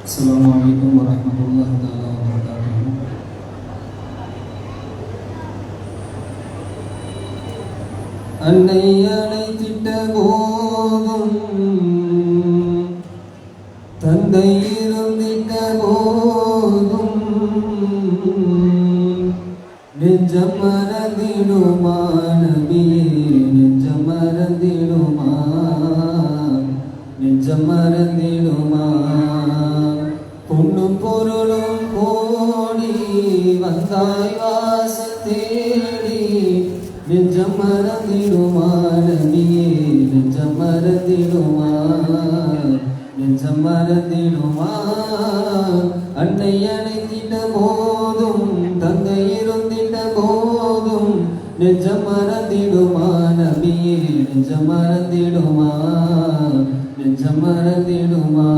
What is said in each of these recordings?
Assalamualaikum warahmatullahi wabarakatuh. அன்னை அழைத்திட்ட போதும் தந்தை இருந்திட்ட போதும் நெஞ்சம் மறந்திடுமா நபியே, நெஞ்சம் மறந்திடுமா, நெஞ்சம் மறந்திடுமா. பொன்னும் பொருளும் கோடி வந்தாய் வாசல் தேடி, நெஞ்சம் மறந்திடுமா நபியே, நெஞ்சம் மறந்திடுமா, நெஞ்சம் மறந்திடுமா. அன்னை அழைத்திட்ட போதும் தந்தை இருந்திட்ட போதும் நெஞ்சம் மறந்திடுமா நபியே, நெஞ்சம் மறந்திடுமா, நெஞ்சம் மறந்திடுமா.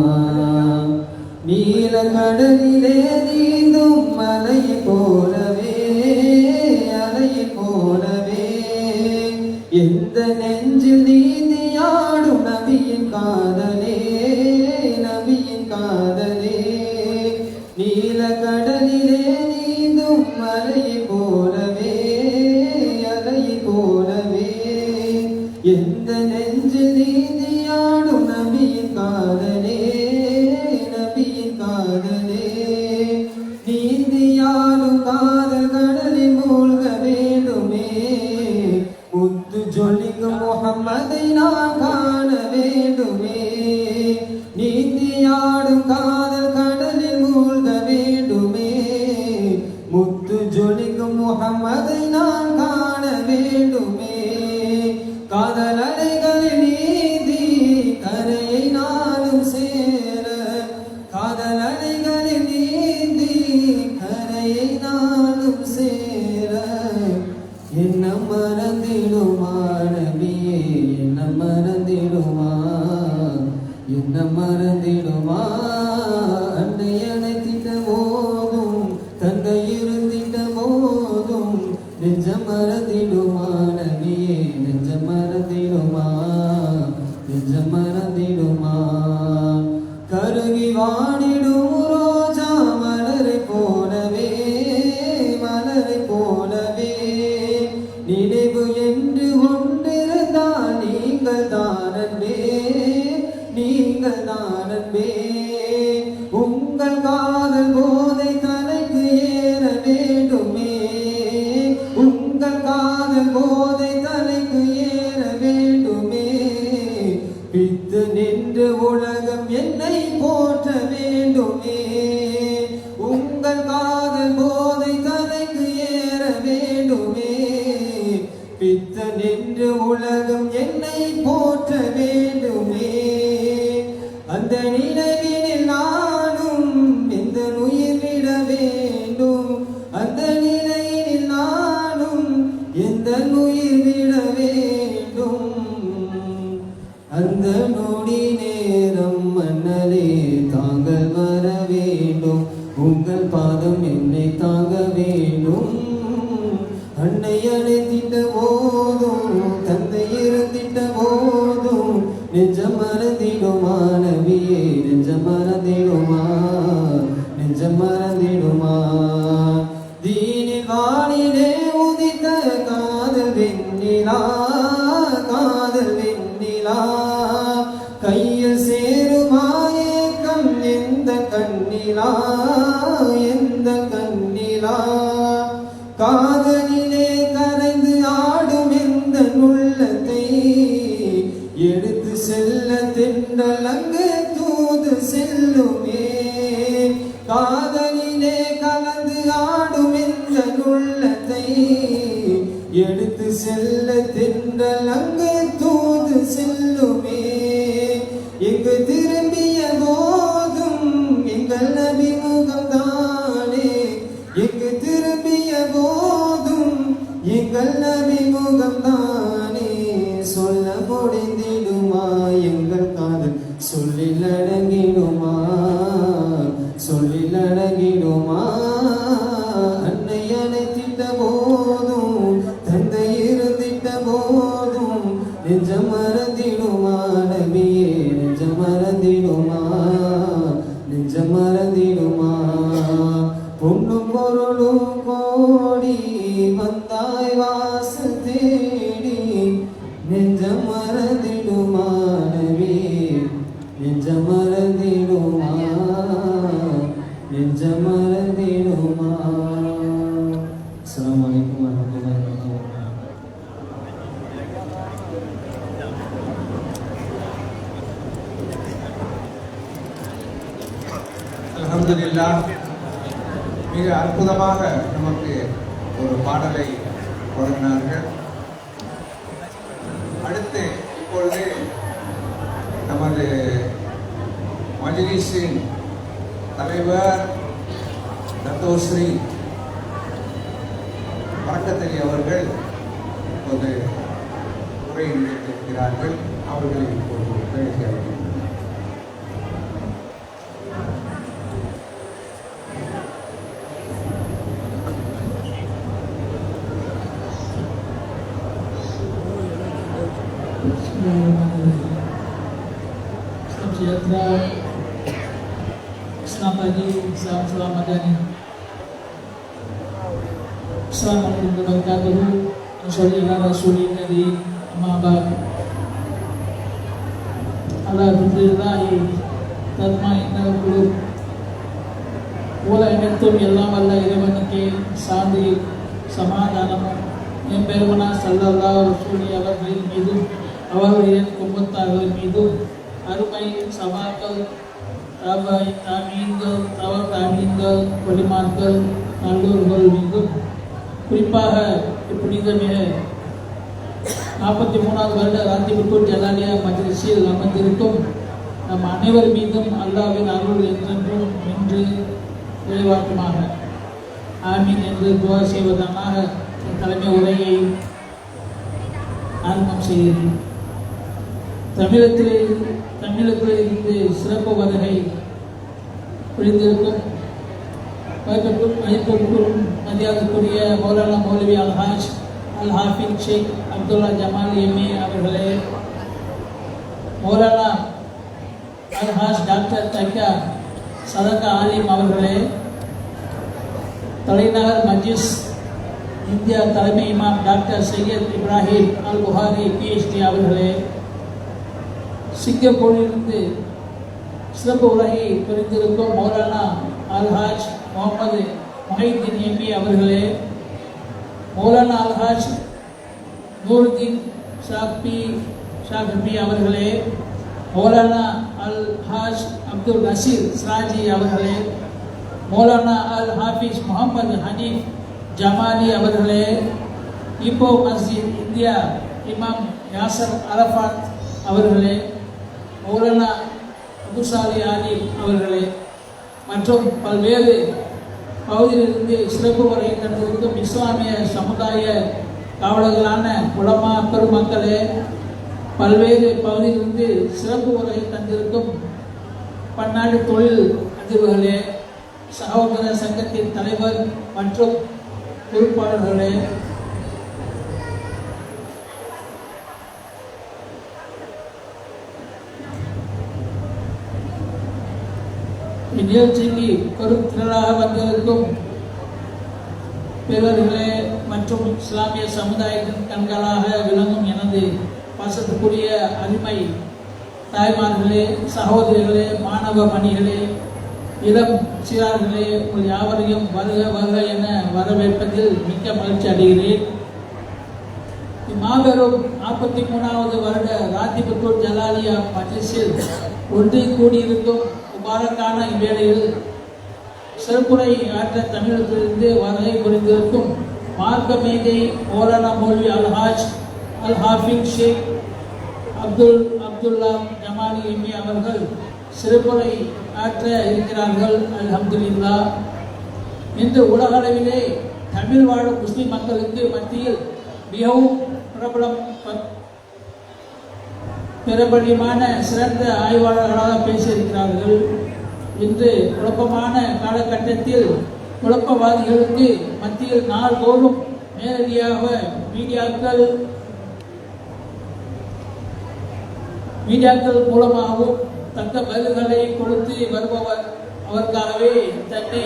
நீல கடலிலே நீந்தும் மலையை போலவே, அலையை போலவே எந்த நெஞ்சில் நீந்தியாடும் நபியின் காதலே, நபியின் காதலே. நீல கடலிலே நீந்தும் மலையை போலவே, அலையை போலவே எந்த நெஞ்சில் நீந்தியாடும் நபியின் காதலே, நபியின் காதலே. நீந்தியாடும் காதல் கடலில் மூழ்க வேண்டுமே, முத்து ஜொலிக்கும் முஹம்மதை நான் காண வேண்டுமே. நீந்தியாடும் காதல் கடலில் மூழ்க வேண்டுமே, முத்து ஜொலிக்கும் முஹம்மதை நான் காண வேண்டுமே. காதல் அலைகளில் நீந்தி கரையை நாளும் சேர, காதல் அலைகளில் நீந்தி கரையை நாளும் சேர என்ன மறந்திடுமா நபியே, என்ன மறந்திடுமா, என்ன மறந்திடுமா. அன்னை அழைத்திட்ட போதும் தந்தை இருந்திட்ட போதும் நெஞ்சம் மறந்திடுமா நபியே, நெஞ்சம் மறந்திடுமா, நெஞ்சம் மறந்திடுமா. கருகி வாடிடும் ரோஜா மலரை போலவே, மலரை போலவே நினைவு என்று ஒன்றிருந்தால் நீங்கள் தான் அன்பே, நீங்கள் தான் அன்பே. உங்கள் காதல் போதை தலைக்கு ஏற வேண்டுமே, உங்கள் காதல் போதை தலைக்கு ஏற வேண்டுமே. பித்து நின்று உலகம் என்னை போற்ற வேண்டுமே, உங்கள் காதல் போதை தலைக்கு ஏற வேண்டுமே. பித்து நின்று உலகம் என்னை போற்ற வேண்டுமே. அந்த நினைவினில் நானும் இந்த உயிர் விட வேண்டும், அந்த நிலையில் நானும் எந்த உயிர் விட வேண்டும். அந்த நொடி நேரம் மன்னலே தாங்கள் வர வேண்டும், உங்கள் பாதம் என்னை தாங்க வேண்டும். அன்னை அழைத்திட்ட போதும் தந்தை இருந்திட்ட போதும் நெஞ்சம் மறந்திடுமா நபியே, நெஞ்சம் மறந்திடுமா, நெஞ்சம் மறந்திடுமா. தீனில் வானிலே உதித்த காதல் வெண்ணிலா, காதல் வெண்ணிலா கையில் சேருமா ஏக்கம் எந்த கண்ணிலா, எந்த கண்ணிலா. காதலிலே கரைந்து ஆடும் எந்த உள்ளத்தை எடுத்து செல்ல தென்றல் அங்கு தூது செல்லுமே. காதலிலே கலந்து ஆடும் எந்த உள்ளத்தை எடுத்து செல்ல தென்றல் அங்கு தூது செல்லுமே. எங்கு திரும்பிய போதும் எங்கள் நபி முகம்தானே, எங்கு திரும்பிய போதும் எங்கள் நபி முகம்தானே. சொல்ல முடிந்திடுமா எங்கள் காதல், சொல்லில் அடங்கிடுமா, சொல்லில் அடங்கிடுமா. அன்னை அழைத்திட்ட போதும் தந்தை இருந்திட்ட போதும் நெஞ்சம் மறந்திடுமா நபியே, நெஞ்சம் மறந்திடுமா, நெஞ்சம் நெஞ்சமறந்திடுமா நெஞ்சமறந்திடுமா. அஸ்ஸலாமு அலைக்கும் வரஹ்மத்துல்லாஹி வபரகாத்துஹு. அல்ஹம்துலில்லாஹ். மிக அற்புதமாக நமக்கு ஒரு பாடலை வழங்கினார்கள். அடுத்து இப்பொழுது நமது மஜ்லிஸின் தலைவர் தத்தோஸ்ரீ பரக்கத்தலி அவர்கள் இப்போது உரை நிகழ்த்தியிருக்கிறார்கள். அவர்களை இப்போது பேசுகிறார்கள். Salam sejahtera, salam pagi, salam madani. Assalamualaikum warahmatullahi wabarakatuh. Wassallallahu ala rasulil karim. Amma ba'd. Ala dzikrillahi tatma'innul qulub. உலகெங்கும் எல்லாம் வல்ல இறைவனுக்கு சாந்தி சமாதானமும் எம்பெருமனா ஸல்லல்லாஹு அலைஹி அவர்களின் மீதும் அவர்களின் குடும்பத்தார்கள் மீதும் அருமை சமாக்கள் தாமீன்கள் தாமீன்கள் வலிமார்கள் நல்லூர்கள் மீதும் குறிப்பாக இப்புனிதமிக 43வது வருட ராத்திபுத்தூர் ஜலாலியா மஜ்லிஸில் அமர்ந்திருக்கும் நம் அனைவர் மீதும் அல்லாஹ்வின் அருள் என்றென்றும் நின்று விளைவாக்குமாக. ஆமீன் என்று துவா செய்வதனாக தலைமை உரையை ஆரம்பம் செய்கிறேன். தமிழகத்திலிருந்து சிறப்பு வருகை புரிந்திருக்கும் மதிப்பிற்கும் மரியாதைக்குரிய மௌலானா மௌலவி அல்ஹாஜ் அல் ஹாஃபிஸ் ஷேக் அப்துல்லா ஜமால் எம்ஏ அவர்களே, மௌலானா அல்ஹாஜ் டாக்டர் தக்கா சதகா ஆலிம் அவர்களே, தலைநகர் மஜ்லிஸ் இந்தியா தலைமை இமாம் டாக்டர் சையத் இப்ராஹிம் அல் புகாரி பிஹெச்டி அவர்களே, சிங்கப்பூரிலிருந்து சிறப்பு உரையை புரிந்திருக்கும் மௌலானா அல்ஹாஜ் முகமது முஹைதீன் எம்பி அவர்களே, மௌலானா அல்ஹாஜ் நூருதீன் ஷாஃபி அவர்களே, மௌலானா அல்ஹாஜ் அப்துல் நசீர் சிராஜி அவர்களே, மௌலானா அல் ஹாஃபிஸ் முகமது ஹனீஃப் ஜமாலி அவர்களே, இப்போ மஸ்ஜித் இந்தியா இமாம் யாசர் அரஃபாத் அவர்களே, மௌலானா அபுசாலி ஆலி அவர்களே மற்றும் பல்வேறு பகுதியிலிருந்து சிறப்பு வரை தந்திருக்கும் இஸ்லாமிய சமுதாய காவலர்களான உலமா பெருமக்களே, பல்வேறு பகுதியிலிருந்து சிறப்பு வரை தந்திருக்கும் பன்னாட்டு தொழில் அதிபர்களே, சகோதர சங்கத்தின் தலைவர் மற்றும் பொறுப்பாளர்களே, இந்நிகழ்ச்சிக்கு பெருந்திரளாக வந்திருக்கும் பெரியவர்களே மற்றும் இஸ்லாமிய சமுதாயத்தின் கண்களாக விளங்கும் எனது பாசத்துக்குரிய அருமை தாய்மார்களே, சகோதரிகளே, மாணவ மணிகளே, இளம் சிறார்களே, உங்கள் யாவரையும் வருக வருக என வரவேற்பதில் மிக்க மகிழ்ச்சி அடைகிறேன். இம்மாபெரும் 43வது வருட ராத்திபுத்தூர் ஜலாலியா மஜ்லிஸில் ஒன்றி கூடியிருக்கும் முபாரக்கான இவ்வேளையில் சிறப்புரை ஆற்ற தமிழகத்திலிருந்து வருகை புரிந்திருக்கும் மார்க்க மேதை மௌலானா மௌலவி அல்ஹாஜ் அல் ஹாஃபிஸ் ஷேக் அப்துல்லா ஜமாலி எம்பி அவர்கள் சிறப்புரை ஆற்ற இருக்கிறார்கள். அல்ஹம்துலில்லாஹ். இன்று உலக அளவிலே தமிழ் வாழும் முஸ்லிம் மக்களுக்கு மத்தியில் மிகவும் பிரபலியமான சிறந்த ஆய்வாளர்களாக பேசியிருக்கிறார்கள். இன்று குழப்பமான காலகட்டத்தில் குழப்பவாதிகளுக்கு மத்தியில் நாள்தோறும் நேரடியாக மீடியாக்கள் மூலமாகவும் தக்க பதில்களை கொடுத்து வருபவர் அதற்காகவே தன்னை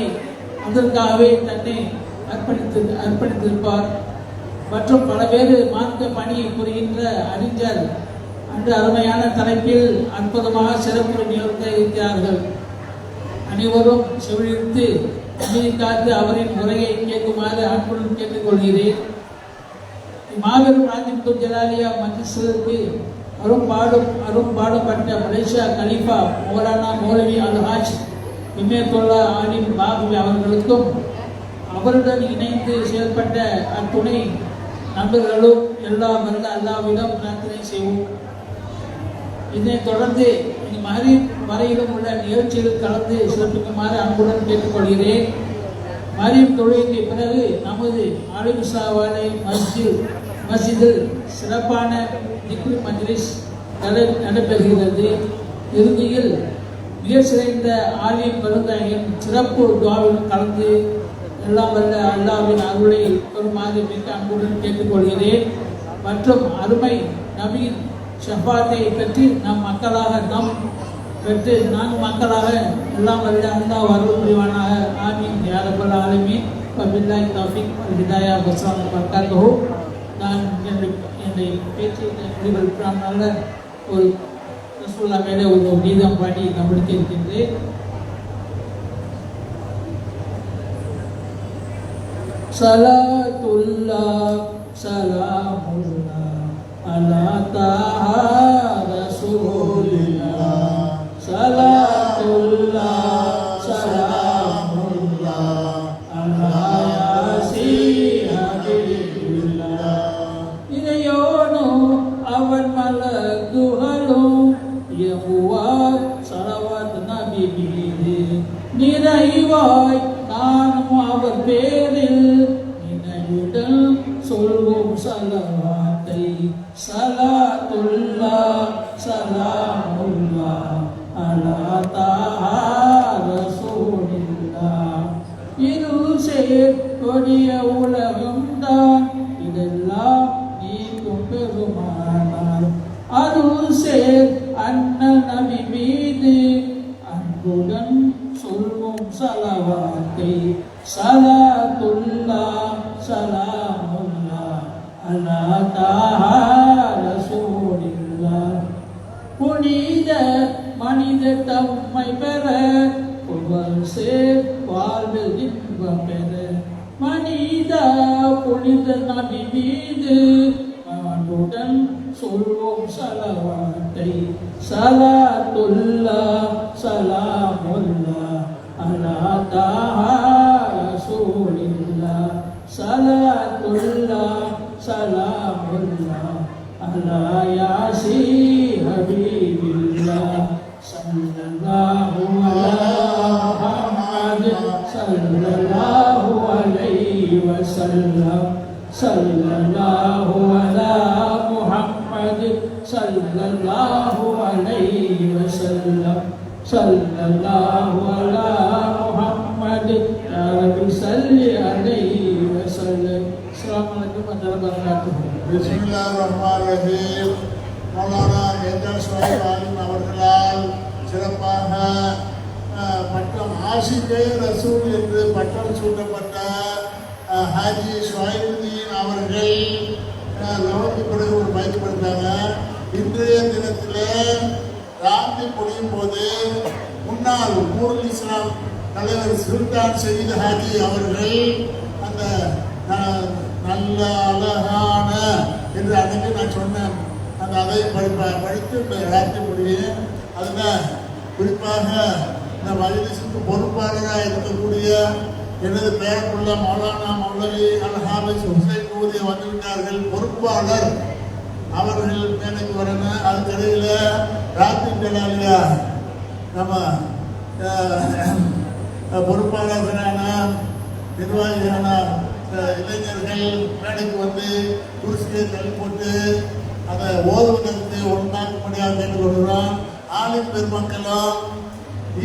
அர்ப்பணித்திருப்பார். மற்றும் பல பேர் மார்க்க பணி புரிகின்ற அறிஞர் அன்று அருமையான தலைப்பில் அற்புதமாக சிறப்பு நிகழ்த்த இருக்கிறார்கள். அனைவரும் செவிலித்து அமைதி காத்து அவரின் உரையை கேட்குமாறு அன்புடன் கேட்டுக்கொள்கிறேன். மாபெரும் ராஜிபுத்தூர் ஜலாலியா மஜ்லிஸுக்கு அரும்பாடுபட்ட மலேசியா கலீஃபா மௌலானா மௌலவி அல்ஹாஜ் இமேத்துல்லா ஆலிம் பாபு அவர்களுக்கும் அவருடன் இணைந்து செயல்பட்ட அத்துணை நண்பர்களும் எல்லாம் வந்த அல்லாவிடம் பிரார்த்தனை செய்வோம். இதனைத் தொடர்ந்து மகரீப் வரையிலும் உள்ள நிகழ்ச்சியில் கலந்து சிறப்பிக்குமாறு அன்புடன் கேட்டுக்கொள்கிறேன். மகரீப் தொழுகைக்கு பிறகு நமது ஆலிமுசாவாலை மஸ்ஜிதில் சிறப்பான திக்ரு மஜ்லிஸ் நடைபெறுகிறது. இறுதியில் மிக சிறந்த ஆலிம் பெருந்தகையின் சிறப்பு துஆவிலும் கலந்து எல்லாம் வல்ல அல்லாஹ்வின் அருளை பெறுமாறு மிக அன்புடன் கேட்டுக்கொள்கிறேன். மற்றும் அருமை நபியின் ஷஃபாத்தை பெற்று நம் மக்களாக எல்லாம் வல்ல அல்லாஹ் அருள் புரிவானாக. ஆமீன் யா ரப்பல் ஆலமீன். வபில்லாஹி தௌஃபீக் வல் ஹிதாயா வஸ்ஸலாமு பரகாத்துஹு. நான் என்னுடைய பேச்சை முடிவெடுப்பதனால ஒரு ரசூலுல்லாஹ் மேலே ஒரு கீதம் பாடி நம்மளுக்கு இருக்கின்றேன். சலாத்துல்லாஹ் சலாமுல்லாஹ் அலா தாஹா ரசூலில்லாஹ். சலாத்துல்லாஹ் சலாமுல்லாஹ் அலா யாசீன் ஹபீபில்லாஹ். இறையோனும் அவன் மலக்குகளும் யஹுவாய் ஸலவாத் நபி மீது நிறைவாய் நானும் அவர் பேரில் நினைவுடன் சொல்வோம் சலவாத்தை. சலாத்துல்லாஹ் சலாமுல்லாஹ் அலா தாஹா ரசூலில்லாஹ். இருள் சேர் கொடிய உலகம்தான் இதெல்லாம் நீக்கும் பெருமானார். அருள் சேர் அண்ணல் நபி மீது அன்புடன் சொல்வோம் சலவாத்தை. சலாத்துல்லாஹ் சலாமுல்லாஹ் அலா தாஹா ரசூலில்லாஹ். புனித மனித தம்மை பெற புகழ் சேர் வாழ்வில் இன்பம் பெற மனித புனித நபி மீது அன்புடன் சொல்வோம் சலவாத்தை. சலாத்துல்லாஹ் சலாமுல்லாஹ் அலா தாஹா ரசூலில்லாஹ். சலாத்துல்லாஹ் சலாமுல்லாஹ் அலா யாசீன் ஹபீபில்லாஹ். ஸல்லல்லாஹு அலா முஹம்மத் ஸல்லல்லாஹு அலைஹி வஸல்லம். ஸல்லல்லாஹு அலா முஹம்மத் ஸல்லல்லாஹு அலைஹி வஸல்லம். ஸல்லல்லாஹு அலா முஹம்மத் யா ரப்பி ஸல்லி அலைஹி வஸல்லம். அஸ்ஸலாமு அலைக்கும் வரஹ்மத்துல்லாஹி வபரகாத்துஹு. பிஸ்மில்லாஹிர்ரஹ்மானிர்ரஹீம். மௌலானா மேஜர் ஷுஐப் ஆலிம் அவர்களால் சிறப்பாக பட்டம் ஆஷிகே ரசூல் என்று பட்டம் சூட்டப்பட்ட ஹாஜி ஷுஐபுதீன் அவர்கள் நமக்கு பிறகு ஒரு பயன்படுத்தாங்க. இன்றைய தினத்தில் ராத்தி முடியும் போது முன்னாள் நூருல் இஸ்லாம் தலைவர் சுல்தான் சயீத் ஹாஜி அவர்கள் அந்த நல்ல அழகான என்று அன்றைக்கு நான் சொன்னேன். அந்த அதை படித்து ராத்தி முடியும். அதில் குறிப்பாக இந்த மஜ்லிஸுக்கு பொறுப்பாளராக இருக்கக்கூடிய எனது பெயருக்குள்ள மௌலானா மௌலவி அல்ஹாபிஸ் ஹுசைன் ஊதி வந்துவிட்டார்கள். பொறுப்பாளர் அவர்கள் மேலைக்கு வரணும். அதுக்கிடையில் ராத்தி ஜலாலியா நம்ம பொறுப்பாளர்களான நிர்வாகிகளான இளைஞர்கள் மேடைக்கு வந்து குருசியை தள்ளி போட்டு அதை ஓதுவதற்கு ஒன்றாக்க முடியாது என்று கொள்கிறோம். ஆலிம் பெருமக்களும்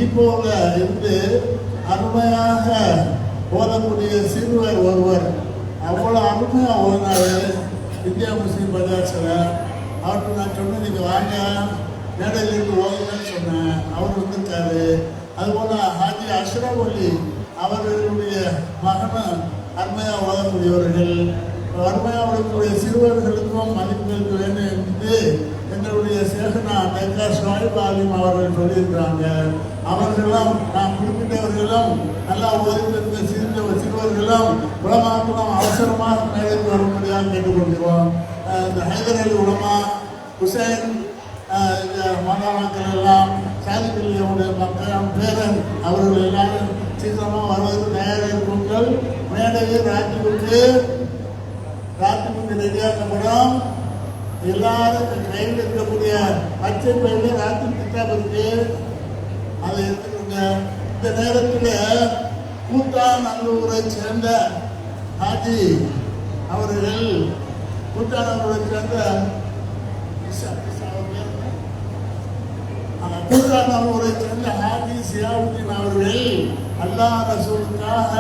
இப்போல இருந்து அருமையாக ஓதக்கூடிய சிறுவர் ஒருவர் அவ்வளோ அருமையாக ஓதினார். இந்தியா முஸ்லீம் பஜார்ஸில் அவருக்கு நான் சொன்னேன், நீங்கள் வாங்க மேடையிலிருந்து ஓதுங்கன்னு சொன்னேன். அவர் வந்துருக்காரு. அதுபோல் ஹாஜி அஷ்ரப் அலி அவர்களுடைய மகனும் அருமையாக ஓதக்கூடியவர்கள். அருமையாக ஓடக்கூடிய சிறுவர்களுக்கும் மதிப்புகளுக்கு வேண்டும் என்று எங்களுடைய சேகனா டைகா ஷாயிப் ஆலிம் அவர்கள் சொல்லியிருக்கிறாங்க. அவர்களும் நாம் குறிப்பிட்டவர்களும் நல்லா ஓய்ந்திருந்த சிறுவர்களும் உலமாக்களும் அவசரமாக மேடைக்கு வரும்படியாக கேட்டுக்கொள்கிறோம். இந்த ஹைதர் அலி உலமா, ஹுசைன் மாணவர்கள் எல்லாம், சாதிக்கல்லியுடைய மக்கள் பேரன் அவர்கள் எல்லாரும் சீக்கிரமாக வருவதற்கு தயாராக இருக்குங்கள். மேடையை ராத்திரிக்கு ரெடியாக்கப்படும். எல்லாரும் கையில் இருக்கக்கூடிய பச்சை பயில ராத்திரி கிட்டாப் இருக்கு, அதை எடுத்துக்கோங்க. இந்த நேரத்தில் கூட்டாநல்லூரை சேர்ந்த ஹாஜி அவர்கள், கூட்டாநல்லூரை சேர்ந்த கூட்டாநல்லூரை சேர்ந்த ஹாஜி சியாவுதீன் அவர்கள் அல்லாஹ் ரசூலுக்காக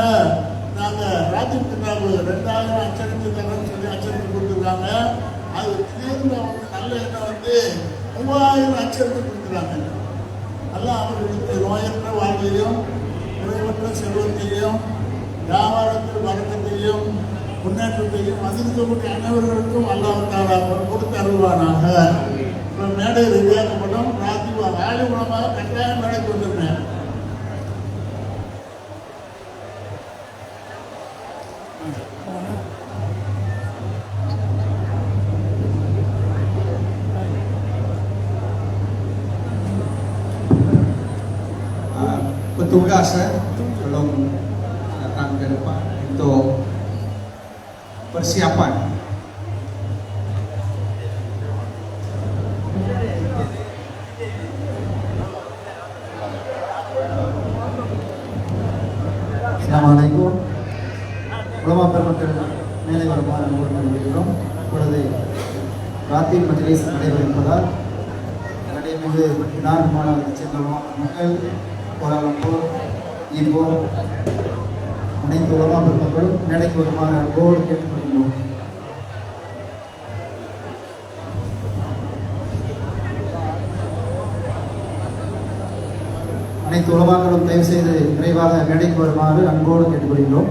நாங்கள் ராத்திரி கிட்டாப் 2000 அச்சடித்து தரேன்னு சொல்லி அச்சடித்து கொடுத்துருக்காங்க. அது திடீர்னு அவங்க நல்ல எண்ணம் 3000 அச்சடித்து கொடுக்குறாங்க. எல்லாம் அவர்களுக்கு நோயற்ற வாழ்வையும் குறைவற்ற செல்வத்தையும் வியாபாரத்தில் வழக்கத்தையும் முன்னேற்றத்தையும் அதிர்க்கக்கூடிய அனைவர்களுக்கும் அல்லாஹ் கொடுத்து அருள்வானாக. மேடை ரெடியாக்கப்படும். ராத்திரி வேலை மூலமாக கட்டாயம் மேடைக்கு வந்திருந்தேன். Petugas belum datang ke depan untuk persiapan. Assalamualaikum. Ulama பெருமக்கள் மேலே வருமாறு நடைபெறுகிறோம். இப்பொழுது ராத்திரி மஜ்லிஸ் நடைபெறுவதால் நடைபெறுவது 4 மாநிலத்தைச் சேர்ந்த மக்கள், கோலாலம்பூர், ஈப்போ அனைத்து உலமா பெருமக்களும் மேடைக்கு வருமாறு அன்போடு கேட்டுக்கொள்கிறோம். அனைத்து உலமாக்களும் தயவு செய்து விரைவாக மேடைக்கு வருமாறு அன்போடு கேட்டுக்கொள்கிறோம்.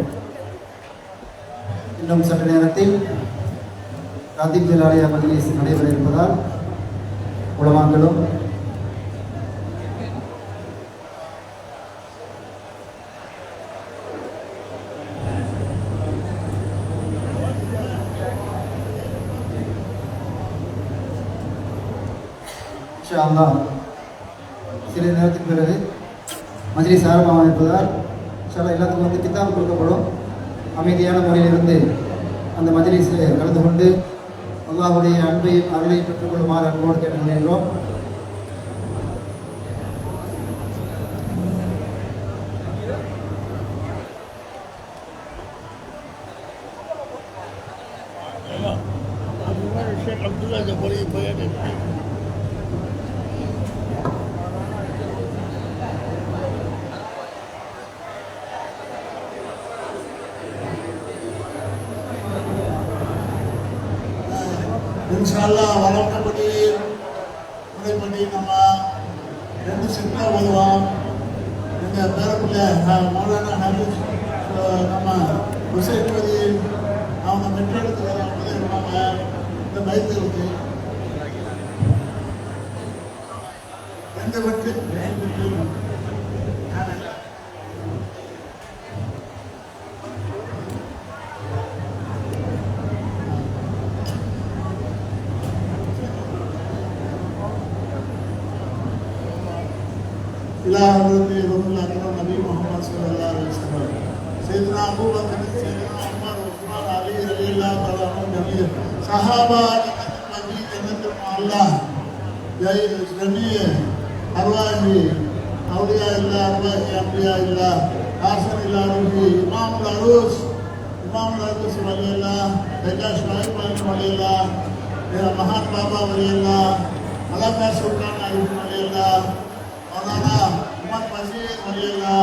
இன்னும் சற்று நேரத்தில் ராத்திப் ஜலாலியா மஜ்லிஸ் நடைபெற இருப்பதால் உலமாக்களும் இன்ஷா அல்லாஹ் சிறிது நேரத்துக்கு பிறகு மஜ்லிஸ் ஆரம்பமாக இருப்பதால் இன்ஷா அல்லாஹ் எல்லாத்துக்கும் கித்தாப் கொடுக்கப்படும். அமைதியான முறையிலிருந்து அந்த மஜ்லிஸில் கலந்து கொண்டு அல்லாஹ்வுடைய அன்பையும் அருளையும் பெற்றுக்கொள்ளுமாறு அன்போடு கேட்டுக்கொள்கிறோம். இன்ஷால்லா வழக்கப்படி முறைப்படி நம்ம 2 செட்டாக ஓதுவோம். எங்கள் பேரப்பிள்ளை மௌலானா ஹபீஸ் நம்ம ஹுசைன்பதி அவங்க மெட்ரோடத்தில் வருவாங்க. இந்த பைக்கு இருக்கு 2 வெட்டு नबी मोहम्मद सल्लल्लाहु अलैहि वसल्लम सैयदना अबू बकर सैयदना उमर उस्मान अली रज़ियल्लाहु तआला अन्हुम सहाबा नबी जन्नत अल्लाह जय नबी अरवाही औलिया अल्लाह अरवाही अंबिया अल्लाह हासन इलाही इमाम अरूस वली अल्लाह दैका शाहिब वली अल्लाह महान बाबा वली अल्लाह अलामा सुल्तान आरिफ वली अल्लाह मौलाना उमर वजीर वली अल्लाह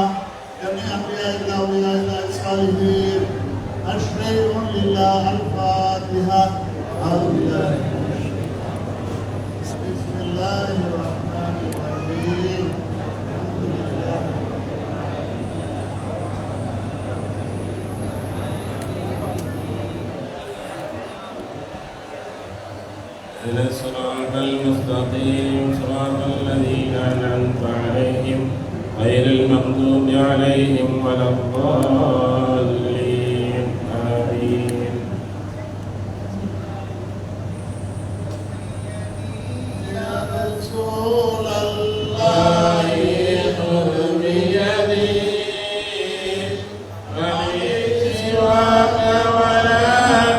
जमी अंबिया अल्लाह औलिया अल्लाह सालिहीन अशरफुल लिल्लाह अल-फातिहा बिस्मिल्लाहिर्रहमानिर्रहीम إلى صراط المستقيم صراط الذين أنعمت عليهم غير المغضوب عليهم ولا الضالين آمين. يا رسول الله خذ بيدي وليس سواك ولا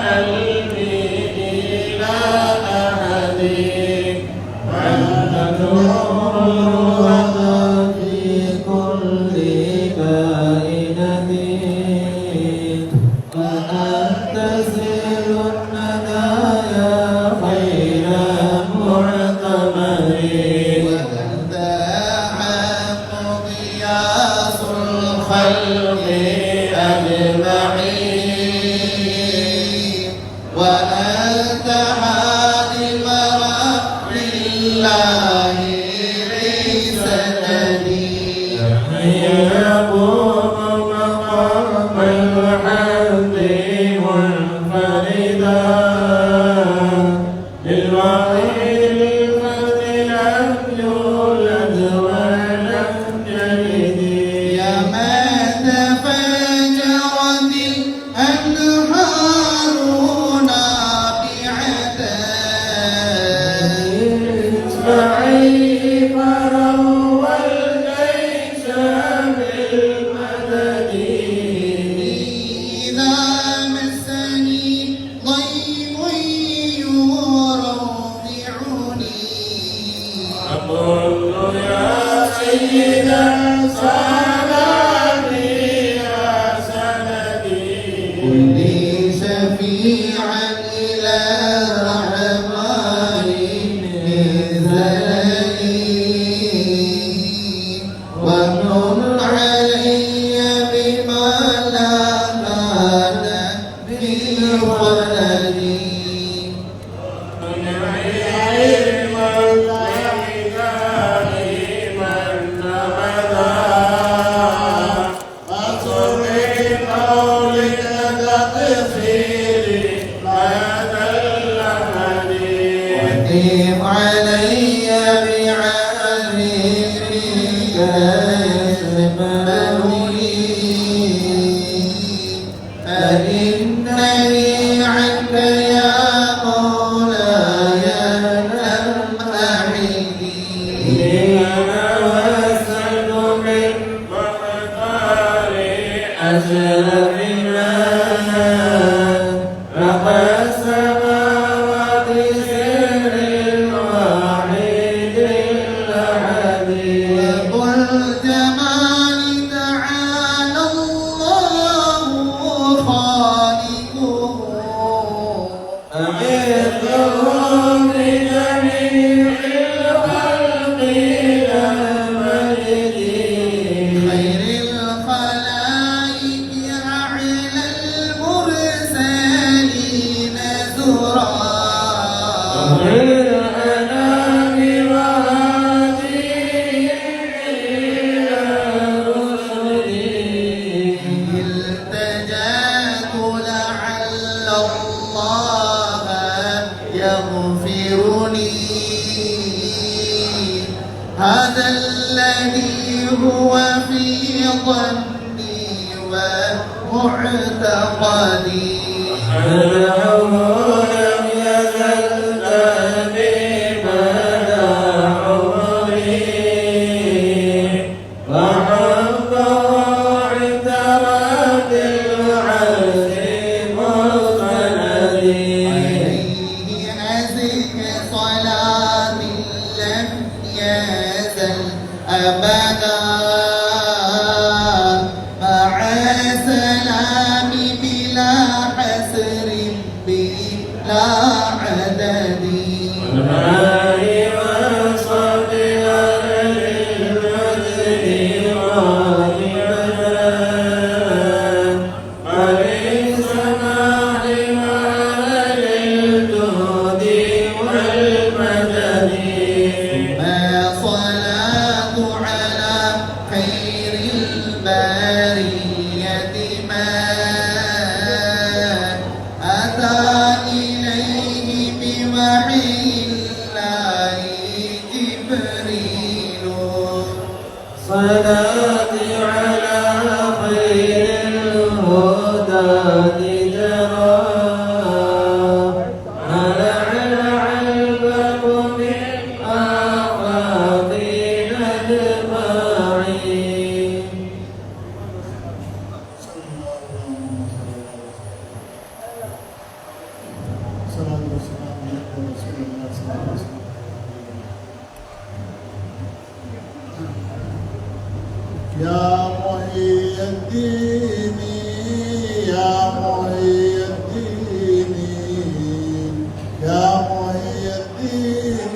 قلبي إلى أحد وأنت نور في كل كائنة وأنت سر الندايا خير معتمر وأنت حق قياس الخلق أجمعين وأنت حادم رب الله ليس نبي يقوم مقام الحمد منفردا للوحيد الفرد لم يولد ولم يلد يا من تفجرت الأنهار نابعة اسمعي فروى الجيش بالمدد إذا مسني ضيف يروضعني أقول يا سيدا سلامي يا سندي قل لي شفيعا إلى الرحمن نزلني ومن علي بما لا مال بالخلد وقف علي بعذرك يشملني فإنني عنك يا مولاي لم أحدي وأسأل من مقدار أشرفنا رب السماوات سر الواحد الأحد قل جمال تعالى الله خالقه أمرهم لجميع الخلق إلى مجد خير الخلائق أعلى المرسلين زرا الأنام وهاديهم إلى رشد التجأت لعل الله يغفرني هذا الذي هو في ظني ومعتقدي أنه لم يزل مدى عمري وحبه عند رب العرش مستندي عليه أزك صلاة لم يزل أبدا مع سلام بلا حسر بلا عدد والماء وصدها للمجد غالبا وللسماح وعلى الجود والمدد ما صلاة على خير البرية ما أتى إليه بوحي الله صلاتي على خير الهدى جرى ملأ العلبة من آفاقنا أجمعين. الصلاة والسلام على رسول الله صلى الله عليه وسلم. يا محيي الدين يا محيي الدين يا محيي الدين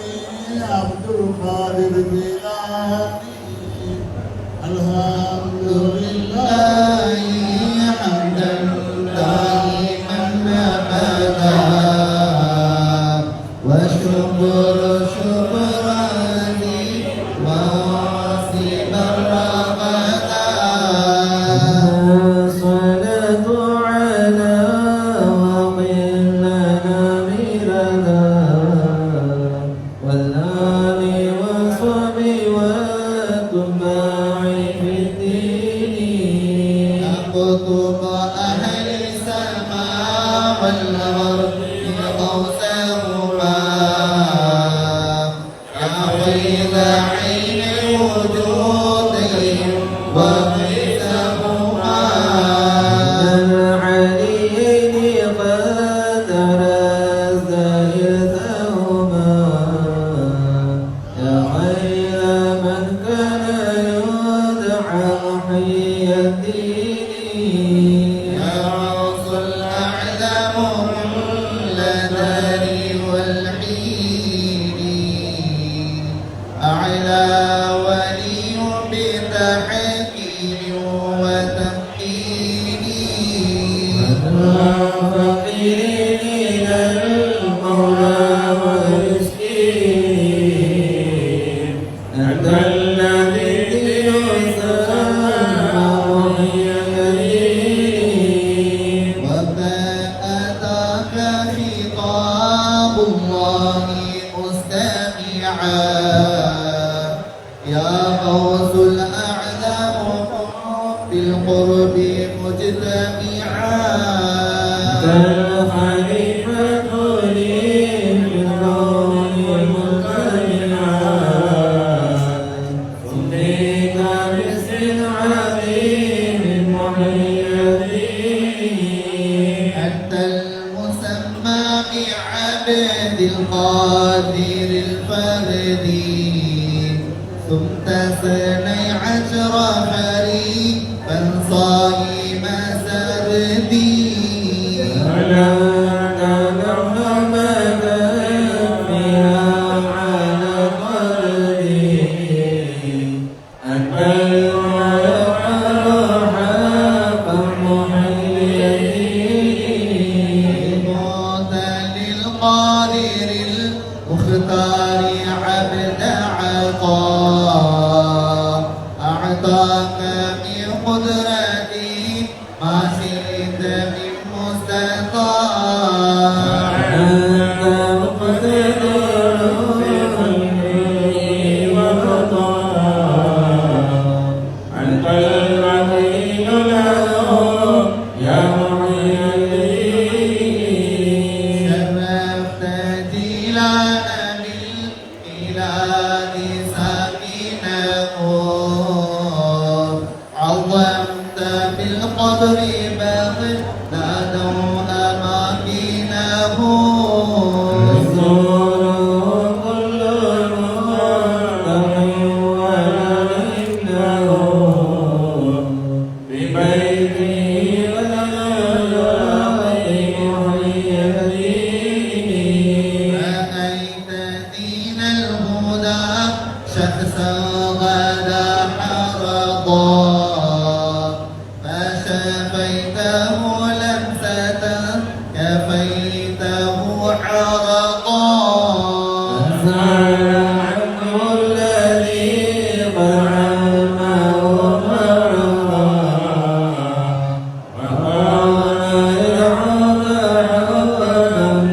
عبد القادر الجيلاني الحمد لله حمدا دائما أبدا والشكر شكرا واصب الرغدا. الصلاة على وقنا نميرنا والآل وصحبه واتباع في الدين. أقطب أهل السماء والأرض غوثهما يا فيض عين وجودهم وغيثهما. العليين قد رزقتهما يا خير من كان يدعى محيي الدين. يا غوث الأعلم لداري والحين أعلى ولي بتحكيم وتمكين. فقير إلى المولى والمسكين أنت الذي يسمى محيي الدين. وما أتاك خطاب الله مستمعا يا غوث الأعلم بالقرب مجتمعا. الخليفة لي في الكون مجتمعا سميت باسم عظيم محيي الدين. أنت المسمى بعبد القادر الفردي ثم 12 حريفا صائم سردي. ولا نعلم فيها على قلبي أنت المعلم حقا محيي الدين. موت للقادر المختار عبد عطاء أعطاك من قدرتي ما شئت من مستطاع. أنت مقتدر بالخلق والخطا أنت العظيم له يا محيي الدين. شرفت جيلانا بالإله ساكنه عظمت بالقدر بغداده أماكنه. الزور كل مرتقي ولكنه ببيته ولله محيي الدين. رأيت دين الهدى شخصا غدا حرضا فشفيته لمسة كفيته عرضا. زال عنه الذي ضرعه مرضا وقال يدعوك حبا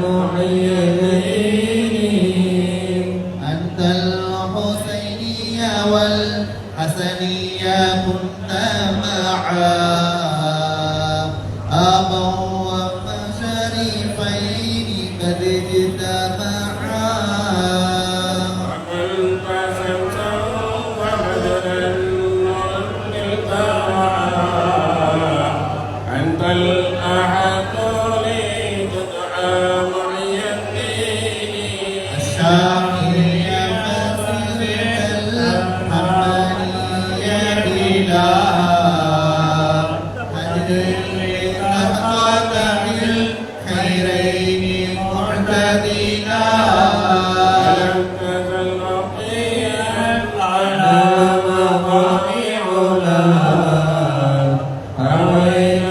محيي الدين. أنت الحسيني والحسن ثنيا كنت معا أبا وشريفين قد اجتمعا وكنت شمسا وبدرا أنت الأحد لي تدعى معي الدين الشافعي فسرك الحمانية بلا هدي تقاطع الخيرين معتدلا لم تزل بقيا على مقام علا رويت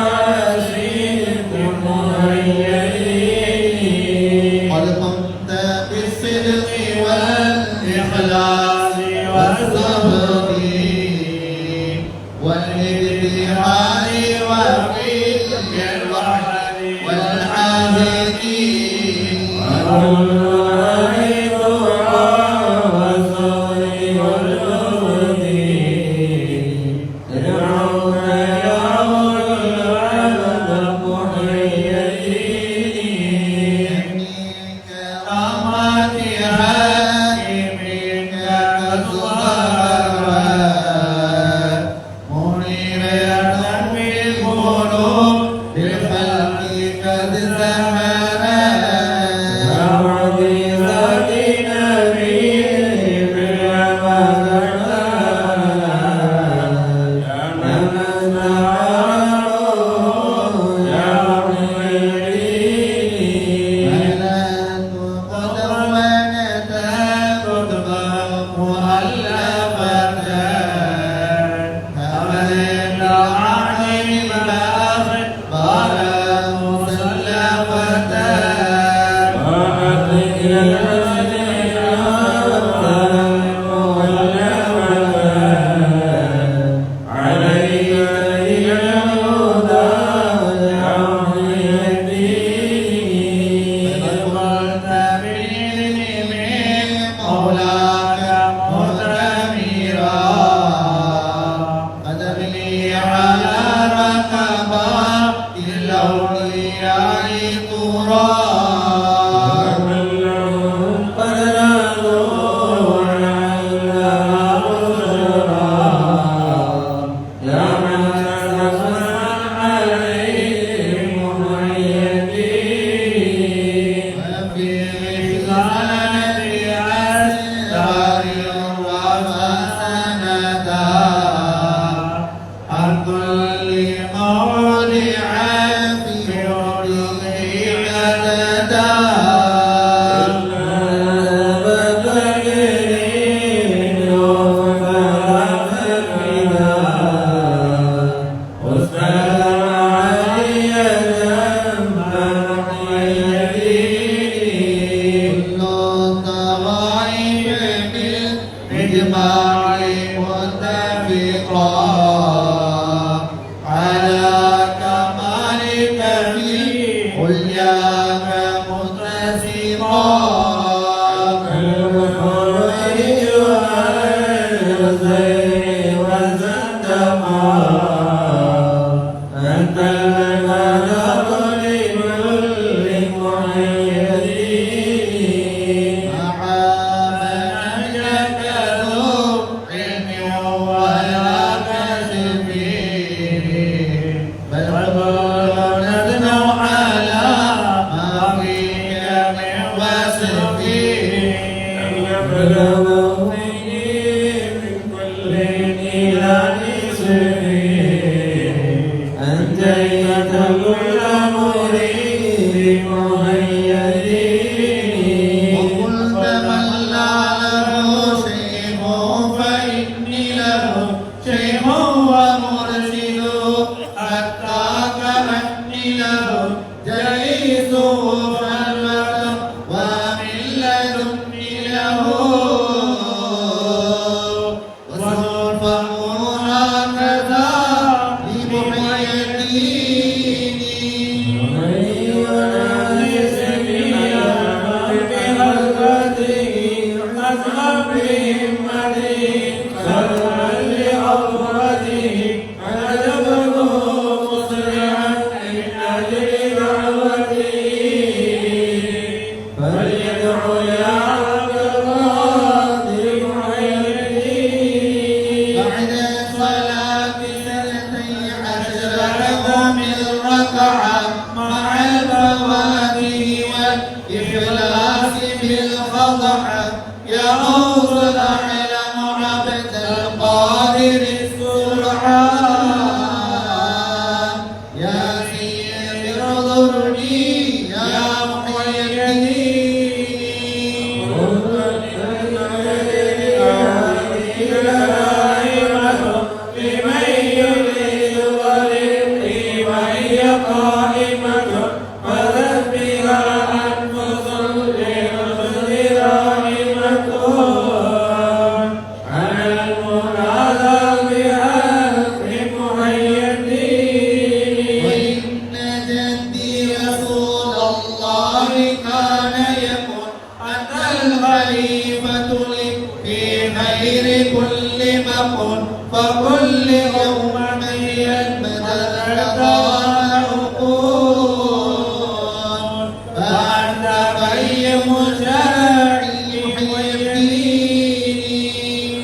أفاسيد مهيئين قد قمت بالصدق والإخلاص والصبر والابتهال وفي الوحد والعابدين وكل رأيت والصبر والجود تدعوك يا العبد محيئين كرامات حاكمك كالزهرة منيرة بالقلوب بالخلق قد زهرت وعزيزة نبي بالأمان يا من نعره يا محيي ملأت قدوانة تطبع مؤلفة حملت عن الأخبار مسلفة وأتيك عليك الهدى يا محيي فقلت بالعلم من مولاك مؤتمرا قدمي على ركبات الأولياء طرا وكلهم قد نادوا على أسرى يا من نزل عليهم محيي وفي خزانة أسرار وفسندا عن كل موضع في عرضه عددا كل الطوائف بالإجماع متفقا على كمالك في علياك متسقا أنت المنار لكل محيي مع منهجك ذو علم ولا كسب بل ندنو على ما فيك من وصف أن يبلغ به من كل نيران سبيل أنجيت كل مريد مهيئ وقلت من لا له شيء فإني له شيء ومرشد حتى كأني له جليس خلوة ومن لدني له وسوف بعد صلاة اثنتي عشر عظم الركعة مع الفواكه والإخلاص بالخضعة يا غوث الأعلم عبد القادر السرعان يا سيدي اعذرني يا محي الدين لمن يريد ورزقي وهي قائمة فربها أنفس للرسل رحمة على المنادى بحق محي الدين وإن جدي رسول الله كان يقول أنت الخليفة لي في خير كل مقول فكل أمتي المدد عقول فأنت قيم شرعي ويقين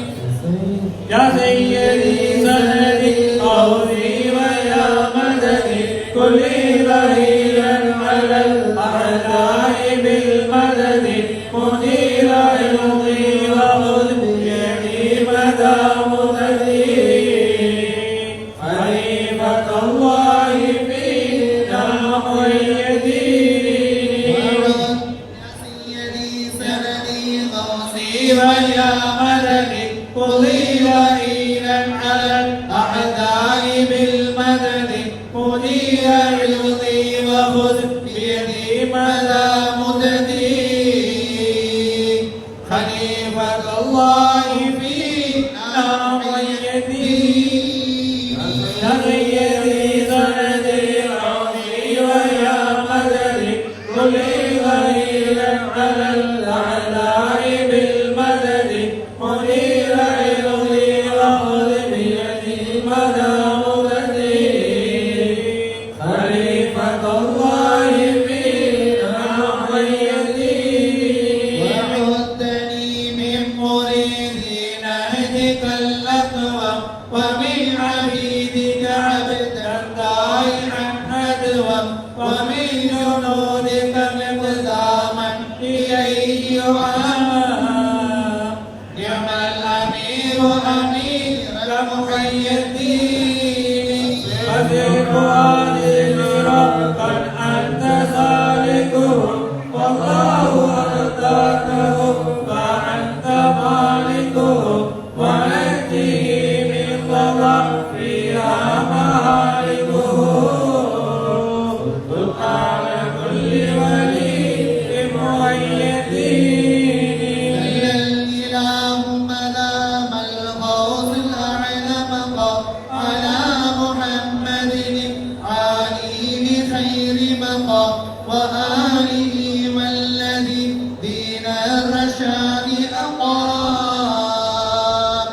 يا سيدي سندي قولي ويا مددي كل ظهيرا على الأعداء بالمدد مدير عرضي وخذ بيدي مدى مددي خليفة الله فينا مؤيدين يا سيدي سندي غوثي ويا مددي قضي لئينا على الأعداء بالمدد مدير عرضي وخذ بيدي مدى مددي خليفة الله فينا مؤيدين يا سيدي سندي غوثي ويا مددي كل ظهيرا على الأعداء بالمدد مدير عرضي وخذ بيدي مدى مددي خليفة الله فينا مؤيدين وعدني من مريدين نهجك الأقوى ومن عبيدك عبدا طائعا ندوى ومن جنودك مقداما إليه يعام نعم الأمير أمير محي الدين وفي هذه صراطا أنت سالكه والله أهداكه فأنت مالكه ونجيه من ضلع فيها مهالكه سبحان كل ولي مؤيدين الإله ملام الغوث الأعلم على محمد علي بخير مقى وآله والذي دين الرشاد أقام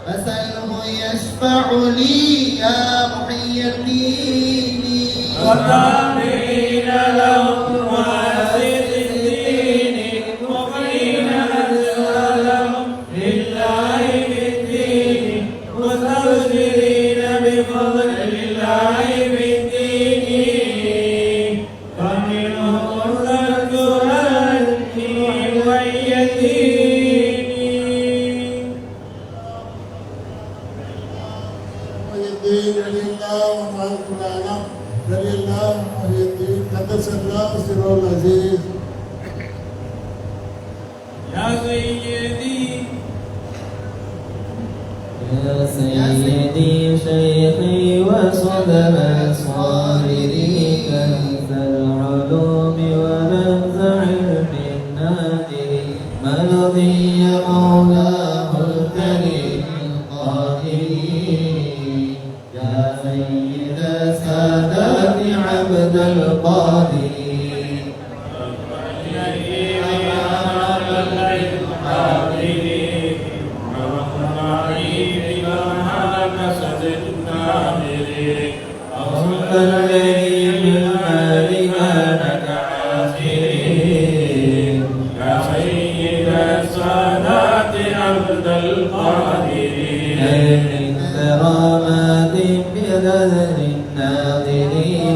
فسله يشفع لي يا محي الدين والتابعين لهم وأسس الدين مقيم أسألهم لله بالدين مستبشرين بفضل الله بالدين فمنهم تذكرني ويدين الدين لله ومالك العالم لله محي الدين قدس الله سر العزيز يا سيدي يا سيدي شيخي وصدر صارري كنز العلوم ورمز علم النادي ملضي مولاه الكريم القائل يا سيد السادات عبد القادر الذي بالمال كانك عاصرين يا سيد السادات عبد القادرين كرامات بغدر الناظر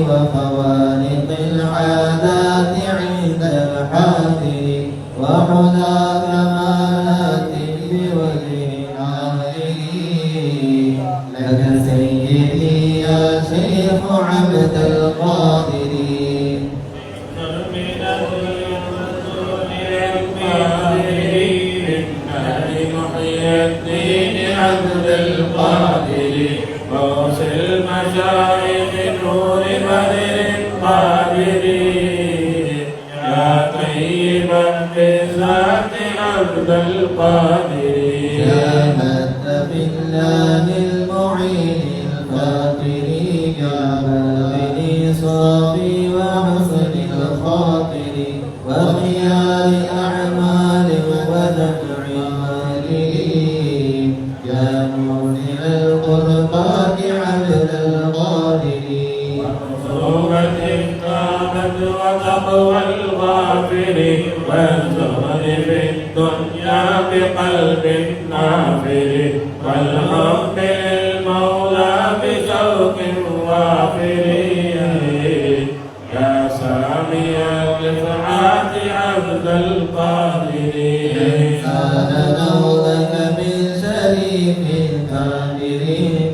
وخوارق العادات عند الحاضر وحلى كمالات بوجه ناظر لك سيدي يا شيخ عبد القادر عبد القادر غوث المشايخ نور بدر القادر يا طيبا بالذات عبد القادر جاهدت بالله المعين الفاقر جاهد بإنصافي وحسن الخاطر وخيار أعمال ودمع ماله يا موسم القربات عبد القادر صوبة قامت وتقوى الغافر والزهد في الدنيا بقلب نافر والحب للمولى بشوق وافر يا سامي الرفعات عبد القادر كان نولك من شريف كامل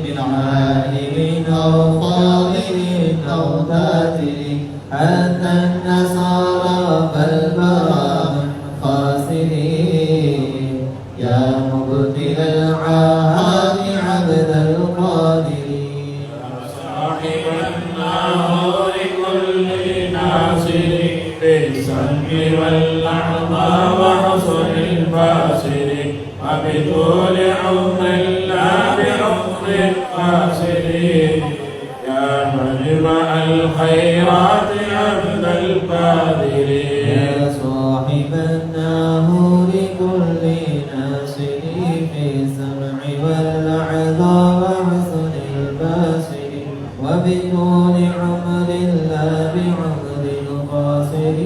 من عالم أو فاضل أو تاتر حتى النصارى فالبراء خاسرين يا مبدل العهد عبد القادر صاحب النار كل ناصر بالسم واللحظى وحسن الباصر وبطول عمر لا بعمر قاصر يا مجمع الخيرات عبد القادر يا صاحب الناهور كل ناصر في السمع واللحظى وحسن الباصر وبطول عمر لا بعمر قاصر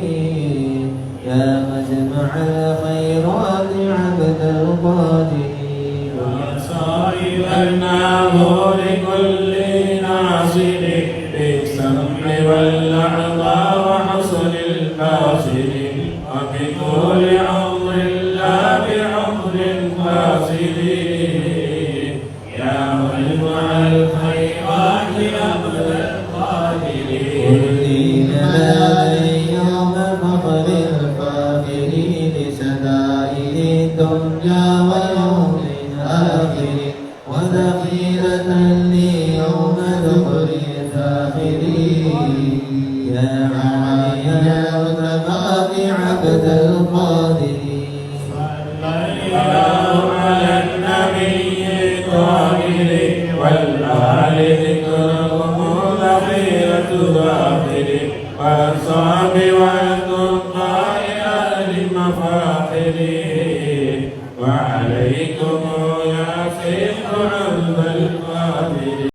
يا مجمع الخيرات عبد القادر وصائب النامور كل ناصر بالسمع واللحظى وحسن الباصر وبطول عمر لا بعمر قاصر يا مجمع الخيرات عبد القادر كلنا يوم فخر الفاخرين شدائد الدنيا ويوم آخر وذخيرة ليوم ذكر الآخرين يا علي يا ارتباط عبد القادر الله على النبي الطاهر والآل ذكرهم ذخيرة ظاهر والصحب